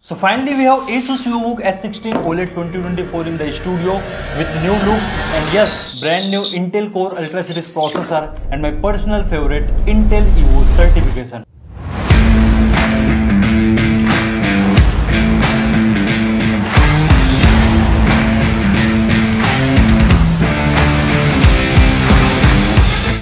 So finally we have Asus VivoBook S16 OLED 2024 in the studio with new looks and yes, brand new Intel Core Ultra Series processor and my personal favorite Intel Evo certification.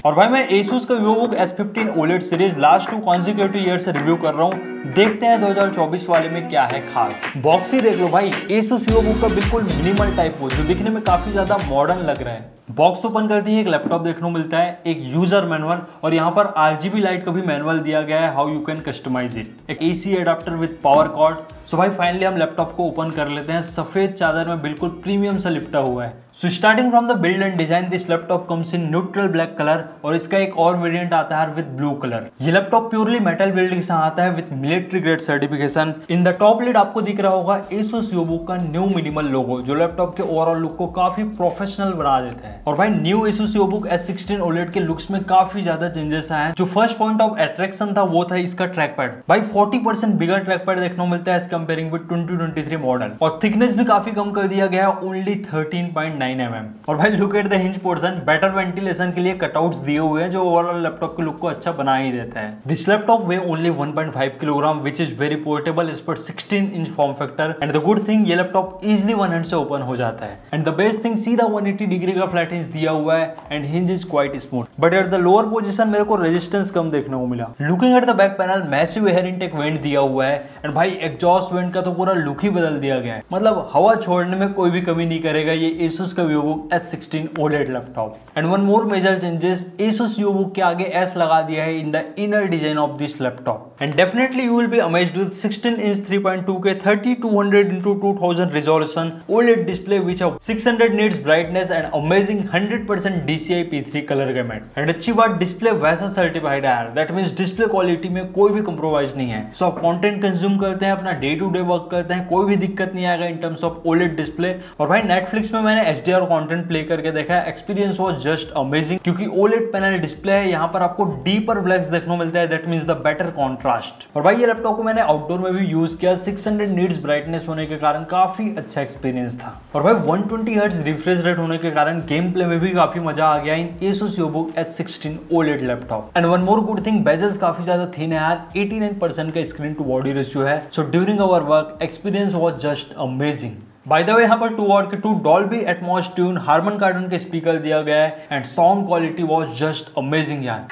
और भाई मैं Asus का VivoBook S15 OLED series last 2 consecutive year से review कर रहा हूँ। देखते हैं 2024 वाले में क्या है खास। बॉक्स ही देख लो भाई, Asus VivoBook का बिल्कुल मिनिमल टाइप हो जो दिखने में काफी ज्यादा मॉडर्न लग रहा है। बॉक्स ओपन करते ही एक लैपटॉप देखने को मिलता है, एक यूजर मैनुअल और यहाँ पर RGB लाइट का भी मैनुअल दिया गया है, how you can customize it. एक AC adapter with power cord. So भाई फाइनली हम लैपटॉप को ओपन कर लेते हैं। सफेद चादर में बिल्कुल प्रीमियम सा लिपटा हुआ है। So starting from the build and design this laptop comes in neutral black colour और इसका एक और वेरिएंट आता है विद ब्लू कलर। ये लैपटॉप प्योरली मेटल बिल्ड के साथ आता है with military grade certification. In the top lid आपको दिख रहा होगा Asus VivoBook का न्यू मिनिमल लोगो जो लैपटॉप के ओवरऑल लुक को काफी प्रोफेशनल बना देता है। और भाई new Asus VivoBook S16 OLED के लुक्स में काफी ज्यादा चेंजेस आए हैं। जो फर्स्ट पॉइंट ऑफ अट्रैक्शन था वो था इसका ट्रैक पैड। भाई 40% बिगर ट्रैक पैड देखने को मिलता है एज कंपेयरिंग विद 2023 मॉडल और थिकनेस भी काफी कम कर दिया गया है, ओनली 13.9 mm। और भाई look at the hinge portion, better ventilation के लिए कटआउट्स दिए हुए हैं जो ओवरऑल लैपटॉप के लुक को अच्छा बना ही देता है। This laptop way only 1.5 kilogram which is very portable is पर 16 inch form factor and the good thing ये लैपटॉप इजिली वन हैंड से ओपन हो जाता है। एंड द बेस्ट थिंग सीधा 180 डिग्री का फ्लैट हिंज दिया हुआ है and hinge is quite smooth. But at the lower position मेरे को रेजिस्टेंस कम देखने को मिला। Looking at the back panel massive air intake went दिया हुआ है एंड भाई एग्जॉस्ट वेंट का तो पूरा लुक ही बदल दिया गया है। मतलब हवा छोड़ने में कोई भी कमी नहीं करेगा ये Asus का VivoBook S16 OLED laptop. And one more major changes, Asus VivoBook के आगे S लगा दिया है in the inner design of this laptop. And definitely you will be amazed with 16 inch 3.2K 3200x2000 resolution OLED display which have 600 nits brightness and amazing 100% DCI P3 color gamut। And अच्छी बात display वैसा certified है यार, that means display quality में कोई भी compromise नहीं है। सो आप कंटेंट कंज्यूम करते हैं, अपना डे टू डे वर्क करते हैं, कोई भी दिक्कत नहीं आएगा इन टर्म्स ऑफ OLED डिस्प्ले। और भाई नेटफ्लिक्स में मैंने HDR कंटेंट प्ले करके देखा है, एक्सपीरियंस वाज जस्ट अमेजिंग क्योंकि OLED पैनल डिस्प्ले है। यहाँ पर आपको डीपर ब्लैक्स देखने को मिलता है, that means the better contrast. और भाई ये लैपटॉप को मैंने आउटडोर में भी यूज किया, 600 नीट्स ब्राइटनेस होने के कारण काफी अच्छा एक्सपीरियंस था। और भाई 120 हर्ट्ज रिफ्रेश रेट होने के कारण गेम प्ले में भी काफी मजा आ गया इन Asus VivoBook S16 OLED laptop. And one more good thing, bezels काफी ज्यादा थिन है यार, 89% का स्क्रीन टू बॉडी रेशियो है। So during our work experience was just amazing. By the way यहाँ पर 2 वाट के 2 Dolby Atmos tune Harman Kardon के स्पीकर दिया गया है and sound quality was just amazing यार।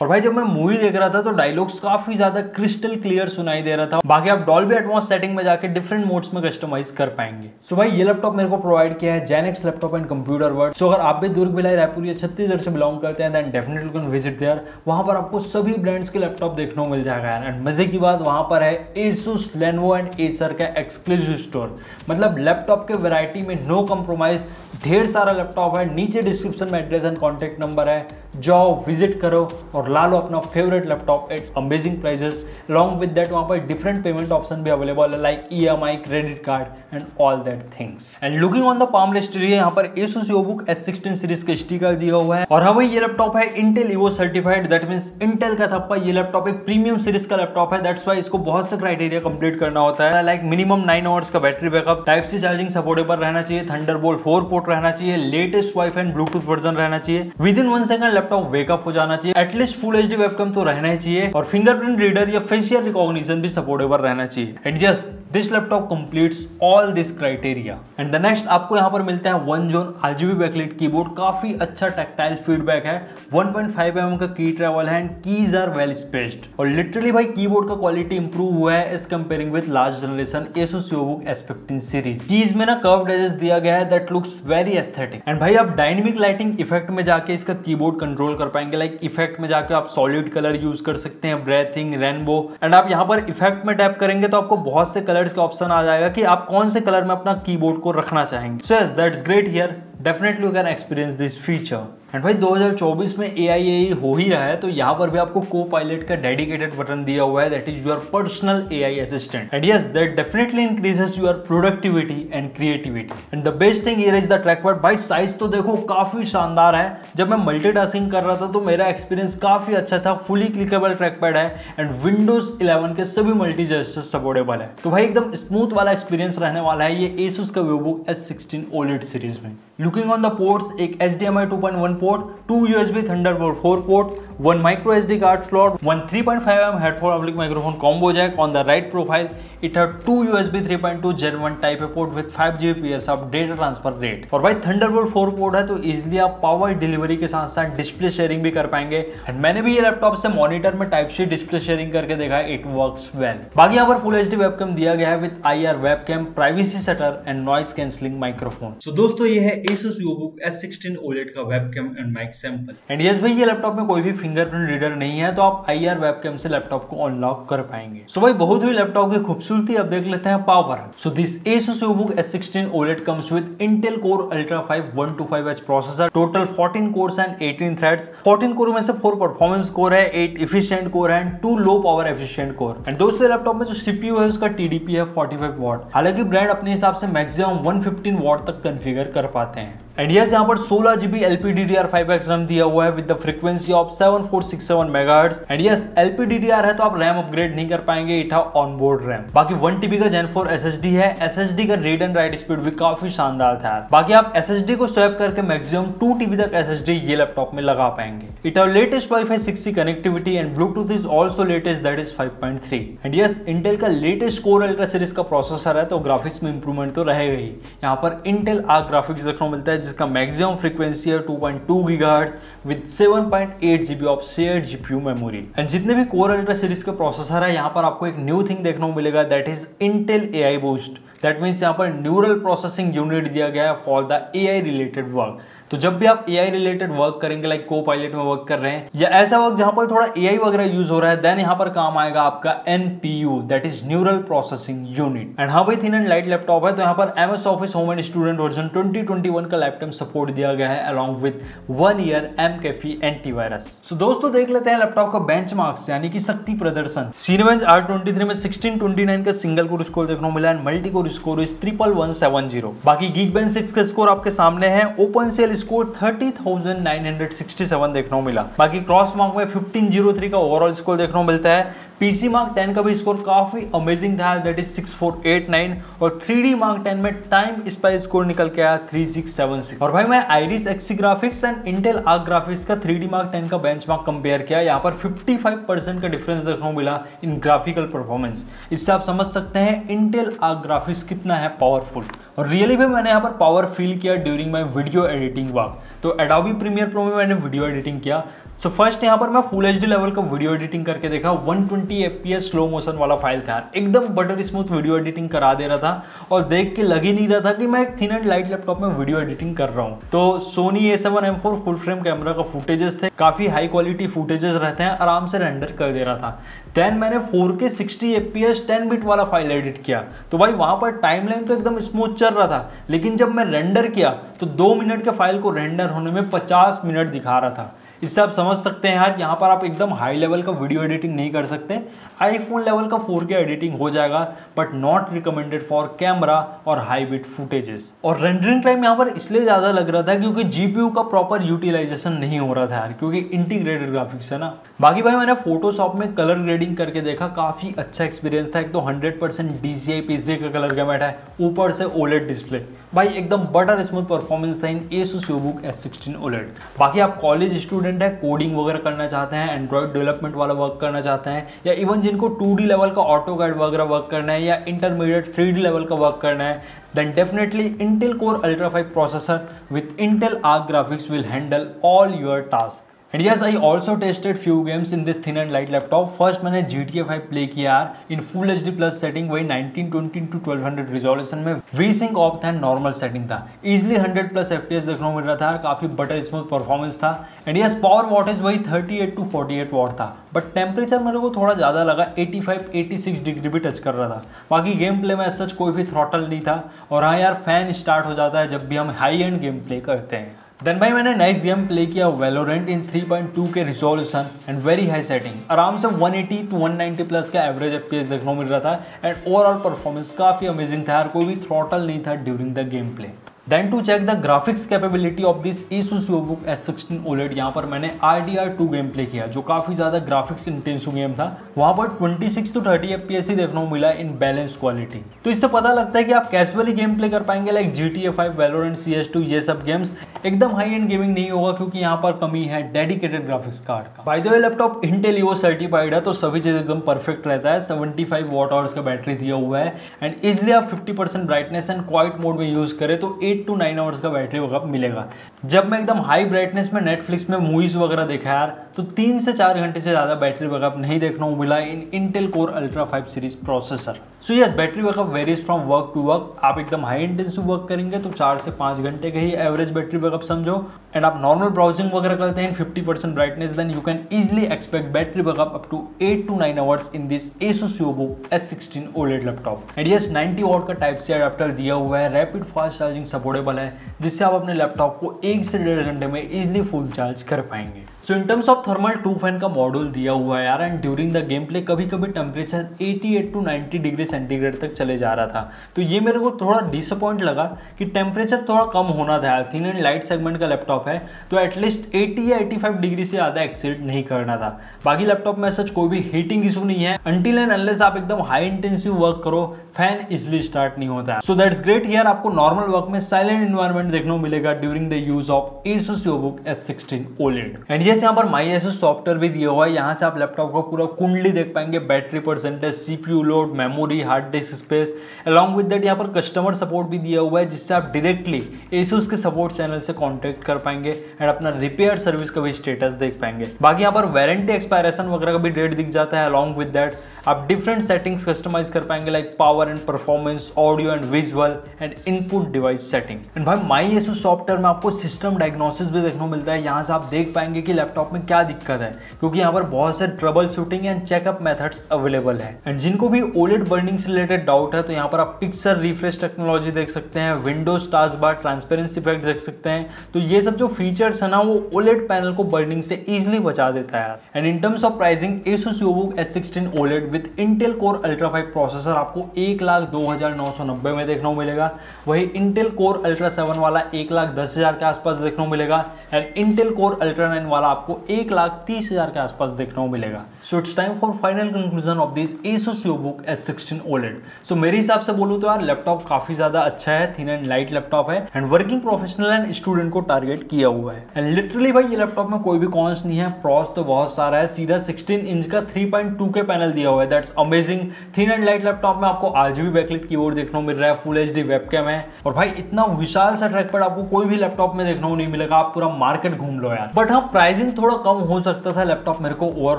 और भाई जब मैं मूवी देख रहा था तो डायलॉग्स काफी ज्यादा क्रिस्टल क्लियर सुनाई दे रहा था। बाकी आप डॉल्बी एटमॉस सेटिंग में जाके डिफरेंट मोड्स में कस्टमाइज कर पाएंगे। सो भाई ये लैपटॉप मेरे को प्रोवाइड किया है जेनएक्स लैपटॉप एंड कंप्यूटर वर्ल्ड। सो अगर आप भी दुर्ग भिलाई रायपुर या छत्तीसगढ़ से बिलोंग करते हैं then definitely can visit there. वहां पर आपको सभी ब्रांड्स के लैपटॉप देखने को मिल जाएगा एंड मजे की बात वहां पर है Asus, Lenovo एंड Acer का एक्सक्लूसिव स्टोर। मतलब लैपटॉप के वैरायटी में नो कॉम्प्रोमाइज, ढेर सारा लैपटॉप है। नीचे डिस्क्रिप्शन में एड्रेस एंड कॉन्टेक्ट नंबर है, जाओ विजिट करो और ला लो अपना favourite laptop at amazing prices. Along with that वहां पर डिफरेंट पेमेंट ऑप्शन भी अवेलेबल है like EMI, credit card and all that things. And looking on the palm rest area यहाँ पर Asus VivoBook S16 सीरीज का sticker दिया हुआ है। और हाँ भाई ये लैपटॉप है Intel Evo certified, that means Intel का थप्पा। ये लैपटॉप एक प्रीमियम सीरीज का लैपटॉप है, दैट्स व्हाई इसको बहुत से क्राइटेरिया कंप्लीट करना होता है लाइक मिनिमम 9 आवर्स का battery backup, type C charging supportable रहना चाहिए, थंडरबोल्ट 4 पोर्ट रहना चाहिए, latest wifi and Bluetooth version रहना चाहिए, within 1 second laptop wake up हो जाना चाहिए, एटलीस्ट फुल HD वेबकैम तो रहना ही चाहिए और फिंगरप्रिंट रीडर या फेशियल रिकॉग्निशन भी सपोर्टेबल रहना चाहिए। And yes this laptop completes all this criteria. And the next आपको यहाँ पर मिलता है 1 जोन RGB बैकलाइट कीबोर्ड, काफी अच्छा टैक्टाइल फीडबैक है, 1.5 mm का की ट्रैवल है and keys are well spaced. और लिटरली भाई कीबोर्ड का क्वालिटी इंप्रूव हुआ है इस comparing with last generation Asus VivoBook S15 series. Keys में ना कर्व्ड एजेस दिया गया है, that looks very aesthetic. And भाई आप डायनेमिक लाइटिंग इफेक्ट में जाके इसका कीबोर्ड कंट्रोल कर पाएंगे, लाइक इफेक्ट में जाके आप सॉलिड कलर यूज कर सकते हैं, ब्रेथिंग, रेनबो। एंड आप यहाँ पर इफेक्ट में टैप करेंगे तो आपको बहुत से कलर्स का ऑप्शन आ जाएगा कि आप कौन से कलर में अपना कीबोर्ड को रखना चाहेंगे। So yes that's great here, definitely you can experience this feature. And भाई 2024 में AI हो ही रहा है, तो यहाँ पर भी आपको को पायलट का डेडिकेटेड बटन दिया हुआ है, that is your personal AI assistant. And yes, that definitely increases your productivity and creativity. And the best thing here is the track pad. भाई साइज तो देखो काफी शानदार है। जब मैं मल्टीटास्किंग कर रहा था तो मेरा एक्सपीरियंस काफी अच्छा था। फुली क्लिकेबल ट्रैक पैड है एंड विंडोज 11 के सभी मल्टी जेस्चर सपोर्टेबल है, तो भाई एकदम स्मूथ वाला एक्सपीरियंस रहने वाला है ये Asus का VivoBook S16 OLED सीरीज में। लुकिंग ऑन द पोर्ट्स, एक HDMI 2.1 port, 2 USB Thunderbolt 4 port, 1 micro SD card slot, 1 3.5mm headphone oblique microphone combo jack on the right profile. It have 2 USB 3.2 Gen 1 type port with 5 Gbps of data transfer rate. और भाई Thunderbolt 4 port है तो easily आप power delivery के साथ साथ display sharing भी कर पाएंगे। एंड मैंने भी ये लैपटॉप से मॉनिटर में टाइप सी डिस्प्ले शेयरिंग करके देखा है, इट वर्क्स वेल। बाकी यहाँ पर फुल HD वेबकैम दिया गया है with IR webcam, privacy shutter and noise cancelling microphone. So दोस्तों ये है Asus VivoBook S16 OLED का webcam and mic sample. And yes भाई, ये लैपटॉप में कोई भी फिंगरप्रिंट रीडर नहीं है, तो आप IR वेबकैम से लैपटॉप को अनलॉक कर पाएंगे। सो भाई बहुत हुई लैपटॉप की खूबसूरती, अब देख लेते हैं power. So this Asus VivoBook S16 OLED comes with Intel Core Ultra 5 125H processor, total 14 course and 18 threads. 14 core में से 4 परफॉर्मेंस कोर है, 8 एफिशिएंट कोर है and 2 low power efficient core. And दोस्तों लैपटॉप में जो CPU है उसका TDP है 45 वॉट। हालांकि ब्रांड अपने हिसाब से मैक्सिमम 115 वॉट तक कॉन्फ़िगर कर पाते हैं। एंड यस, यहाँ पर 16 GB LPDDR5X रैम दिया हुआ है with the frequency of 7467 megahertz. And yes, LPDDR है तो आप रैम अपग्रेड नहीं कर पाएंगे, इट हैव ऑनबोर्ड रैम। बाकी 1 TB का Gen 4 SSD है। SSD का रीड एंड राइट स्पीड भी काफी शानदार था। बाकी आप SSD को स्वैप करके मैक्सिमम 2 TB तक SSD ये लैपटॉप में लगा पाएंगे। It have latest Wi-Fi 6E connectivity and Bluetooth is also latest, that is 5.3। And yes, Intel का लेटेस्ट कोर अल्ट्रा सीरीज का प्रोसेसर है तो ग्राफिक्स में इंप्रूवमेंट तो रहेगा ही। यहाँ पर इंटेल आर्क ग्राफिक्स देखने को मिलता है जिसका मैक्सिमम फ्रीक्वेंसी है 2.2 GHz with 7.8 GB of shared GPU memory. And जितने भी कोर अल्ट्रा सीरीज के प्रोसेसर है, यहाँ पर आपको एक न्यू थिंग देखने को मिलेगा, that is Intel AI boost. That means यहाँ पर न्यूरल प्रोसेसिंग यूनिट दिया गया है for the AI related work. तो जब भी आप AI रिलेटेड वर्क करेंगे, लाइक को पायलट में वर्क कर रहे हैं या ऐसा वर्क जहां पर थोड़ा AI वगैरह यूज हो रहा है, देन यहां पर काम आएगा आपका NPU, that is neural processing unit. And हाँ भाई, थिन एंड लाइट लैपटॉप है तो यहाँ पर MS office home and student version 2021 का लाइफ टाइम सपोर्ट दिया गया है along with 1 year McAfee antivirus. So दोस्तों देख लेते हैं लैपटॉप का बेंचमार्क्स यानी कि शक्ति प्रदर्शन। Cinebench R23 में 1629 का सिंगल कोर स्कोर देखने को मिला है, मल्टी कोर स्कोर इज 11170। बाकी Geekbench 6 का स्कोर आपके सामने है। OpenCL स्कोर 30,967 देखने को मिला। बाकी क्रॉस मार्क में 1503 का ओवरऑल स्कोर देखने को मिलता है। PC मार्क 10 का भी स्कोर काफी अमेजिंग था, दैट इज 6489। और 3D मार्क 10 में टाइम स्पाइस स्कोर निकल के आया 3676। और भाई मैं Iris Xe graphics and Intel arc graphics का 3D मार्क 10 का बेंचमार्क कंपेयर किया, यहाँ पर 55% का डिफरेंस देखने को मिला इन ग्राफिकल परफॉर्मेंस। इससे आप समझ सकते हैं इंटेल आर्क ग्राफिक्स कितना है पावरफुल। और रियली भी मैंने यहाँ पर पावर फील किया during my video editing work. तो एडोबी प्रीमियर प्रो में मैंने वीडियो एडिटिंग किया। सो फर्स्ट यहाँ पर मैं फुल HD लेवल का वीडियो एडिटिंग करके देखा। 120 FPS स्लो मोशन वाला फाइल था, एकदम बटर स्मूथ वीडियो एडिटिंग करा दे रहा था और देख के लग ही नहीं रहा था कि मैं एक थिन एंड लाइट लैपटॉप में वीडियो एडिटिंग कर रहा हूँ। तो Sony A7M4 full frame camera का फुटेजेस थे, काफी हाई क्वालिटी फुटेजेस रहते हैं, आराम से रेंडर कर दे रहा था। देन मैंने 4K 60 FPS 10 बिट वाला फाइल एडिट किया, तो भाई वहां पर टाइमलाइन तो एकदम स्मूथ चल रहा था, लेकिन जब मैं रेंडर किया तो 2 मिनट के फाइल को रेंडर होने में 50 मिनट दिखा रहा था। इससे आप समझ सकते हैं यार, यहाँ पर आप एकदम हाई लेवल का वीडियो एडिटिंग नहीं कर सकते। आईफोन लेवल का 4K एडिटिंग हो जाएगा, but not recommended for camera और हाई बिट फुटेजेस। और रेंडरिंग टाइम यहाँ पर इसलिए ज्यादा लग रहा था क्योंकि GPU का प्रॉपर यूटिलाइजेशन नहीं हो रहा था यार, क्योंकि इंटीग्रेटेड ग्राफिक्स है ना। बाकी भाई मैंने फोटोशॉप में कलर ग्रेडिंग करके देखा, काफी अच्छा एक्सपीरियंस था। एक तो 100% DCI P3 का कलर गैमेट है, ऊपर से OLED डिस्प्ले, भाई एकदम बटर स्मूथ परफॉर्मेंस था इन Asus VivoBook S16 OLED। बाकी आप कॉलेज स्टूडेंट है, कोडिंग वगैरह करना चाहते हैं, एंड्रॉइड डेवलपमेंट वाला वर्क करना चाहते हैं, या इवन जिनको 2D लेवल का ऑटोकैड वगैरह वर्क करना है या इंटरमीडिएट 3D लेवल का वर्क करना है, then definitely Intel Core Ultra 5 processor with Intel Arc graphics will handle all your tasks. And yes, I also tested few games in this thin and light laptop. First मैंने GTA 5 play किया यार in full HD plus setting, वही 1920 to 1200 resolution में। V-Sync of था, normal setting था, easily 100+ FPS देखने को मिल रहा था यार, काफी बटर स्मूथ परफॉर्मेंस था। एंड यस, पावर वॉटेज वही 38 to 48 वॉट था, बट टेम्परेचर मेरे को थोड़ा ज़्यादा लगा, 85-86 डिग्री भी टच कर रहा था। बाकी गेम प्ले में सच कोई भी थ्रॉटल नहीं था। और हाँ यार, फैन स्टार्ट हो जाता है जब भी हम हाई एंड गेम प्ले करते हैं। देन भाई मैंने नाइस गेम प्ले किया वैलोरेंट इन 3.2 के resolution and very high setting. आराम से 180 टू 190 प्लस का एवरेज FPS देखने को मिल रहा था एंड ओवरऑल परफॉर्मेंस काफी अमेजिंग था यार, कोई भी थ्रॉटल नहीं था during the game play. Then to check the graphics capability of this Asus VivoBook S16 OLED, यहाँ पर मैंने RDR2 गेम प्ले किया जो काफ़ी ज़्यादा ग्राफिक्स इंटेंसिव गेम था। वहाँ पर 26 to 30 FPS ही देखने को मिला इन बैलेंस क्वालिटी। तो इससे पता लगता है कि आप कैजुअली गेम प्ले कर पाएंगे लाइक GTA 5, Valorant, CS2 ये सब गेम्स। एकदम हाई एंड गेमिंग नहीं होगा क्योंकि यहाँ पर कमी है डेडिकेटेड ग्राफिक्स कार्ड का। Bye the way laptop Intel Evo certified है तो सभी चीज़ एकदम परफेक्ट रहता है। 75 वॉट आवर्स का बैटरी दिया हुआ है एंड इजिली आप 50% ब्राइटनेस एंड क्वाइट मोड में यूज़ करें तो 8 to 9 आवर्स का बैटरी बैकअप मिलेगा। जब मैं एकदम हाई ब्राइटनेस में नेटफ्लिक्स में मूवीज वगैरह देखा यार तो 3 से 4 घंटे से ज़्यादा बैटरी बैकअप नहीं देखने को मिला in Intel Core Ultra 5 series processor. So yes, battery backup varies from work to work. आप एकदम हाई इंटेंसिव वर्क करेंगे तो 4 से 5 घंटे का ही एवरेज बैटरी बैकअप समझो एंड आप नॉर्मल ब्राउजिंग वगैरह करते हैं 50% brightness, then you can easily expect battery backup up to 8 to 9 hours in this Asus VivoBook S16 OLED laptop. And yes 90 watt का टाइप सी अडेप्टर दिया हुआ है, rapid fast charging supportable है जिससे आप अपने लैपटॉप को 1 से 1.5 घंटे में इजिली फुल चार्ज कर पाएंगे। So in terms of thermal 2 fan का मॉड्यूल दिया हुआ है यार and during the gameplay कभी कभी टेम्परेचर 88 to 90 डिग्री सेंटीग्रेड तक चले जा रहा था। तो ये मेरे को थोड़ा डिसअपॉइंट लगा कि टेम्परेचर थोड़ा कम होना था यार। थिन एंड लाइट सेगमेंट का लैपटॉप है तो एटलीस्ट 80 या 85 डिग्री से ज़्यादा एक्सीड नहीं करना था। बाकी लैपटॉप में सच कोई भी हीटिंग इशू नहीं है। अनटिल एंड अनलेस आप एकदम हाई इंटेंसिव वर्क करो फैन इजिली स्टार्ट नहीं होता है। So that's great here. आपको नॉर्मल वर्क में साइलेंट एनवायरनमेंट देखने को मिलेगा during the use of Asus VivoBook S16 OLED। And yes यहाँ पर माई एसुस सॉफ्टवेयर भी दिया हुआ है। यहाँ से आप लैपटॉप को पूरा कुंडली देख पाएंगे, battery percentage, CPU load, memory, hard disk space. Along with that यहाँ पर कस्टमर सपोर्ट भी दिया हुआ है जिससे आप डायरेक्टली Asus के सपोर्ट चैनल से कॉन्टेक्ट कर पाएंगे एंड अपना रिपेयर सर्विस का भी स्टेटस देख पाएंगे। बाकी यहाँ पर वारंटी एक्सपायरेशन वगैरह का भी डेट दिख जाता है। अलॉन्ग विद दैट आप डिफरेंट सेटिंग्स कस्टमाइज कर पाएंगे like power and performance, audio and visual and input device setting. And भाई माई एसुस सॉफ्टवेयर में आपको सिस्टम डायग्नोसिस भी देखने को मिलता है। यहाँ से आप देख पाएंगे कि लैपटॉप में क्या दिक्कत है क्योंकि यहाँ पर बहुत से trouble shooting and checkup methods available है। एंड जिनको भी OLED बर्निंग से रिलेटेड डाउट है तो यहाँ पर आप पिक्सल रिफ्रेश टेक्नोलॉजी देख सकते हैं, Windows task bar transparency effect देख सकते हैं। तो ये सब जो फीचर्स है ना वो OLED पैनल को बर्निंग से इजिली बचा देता है। And in terms of pricing Asus VivoBook S16 OLED with Intel Core Ultra 5 processor आपको 1,02,990 में देखने को मिलेगा। वही Intel Core Ultra 7 वाला 1,10,000 के आसपास देखने को मिलेगा एंड Intel Core Ultra 9 वाला आपको 1,30,000 के आसपास देखने को मिलेगा। So it's time for final conclusion of this Asus VivoBook S16 OLED। सो मेरे हिसाब से बोलूँ तो यार लैपटॉप काफी ज्यादा अच्छा है, थिन एंड लाइट लैपटॉप है and working professional and student को टारगेट किया हुआ है। एंड लिटरली भाई ये लैपटॉप में कोई भी कॉन्स नहीं है, प्रॉस तो बहुत सारा है। सीधा 16 इंच का 3.2 के पैनल दिया हुआ है, that's amazing. Thin and light laptop में आपको RGB बैकलाइट कीबोर्ड देखने को मिल रहा है, फुल HD वेबकैम है और भाई इतना विशाल सा ट्रैकपैड आपको कोई भी लैपटॉप में देखने को नहीं मिलेगा। आप पूरा मार्केट घूम लो यार। बट हाँ, प्राइसिंग थोड़ा कम हो सकता था, लैपटॉप मेरे को ओवर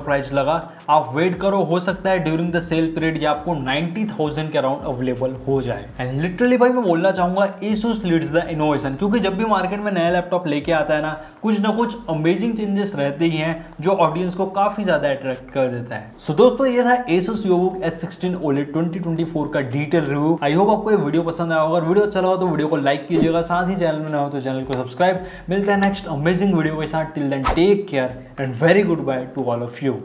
प्राइस लगा। आप वेट करो, हो सकता है ड्यूरिंग द सेल पीरियड ये आपको 90,000 के अराउंड अवेलेबल हो जाए। एंड लिटरली भाई मैं बोलना चाहूंगा Asus लीड्स द इनोवेशन, क्योंकि जब भी मार्केट में नया लैपटॉप लेके आता है ना कुछ अमेजिंग चेंजेस रहते ही हैं जो ऑडियंस को काफी ज्यादा अट्रैक्ट कर देता है। सो दोस्तों ये था Asus VivoBook S16 OLED 2024 का डिटेल रिव्यू। आई होप आपको ये वीडियो पसंद आया होगा। अगर वीडियो अच्छा लगा तो वीडियो को लाइक कीजिएगा, साथ ही चैनल में नया हो तो चैनल को सब्सक्राइब। मिलते हैं नेक्स्ट अमेजिंग वीडियो के साथ। Till then take care and very good bye to all of you.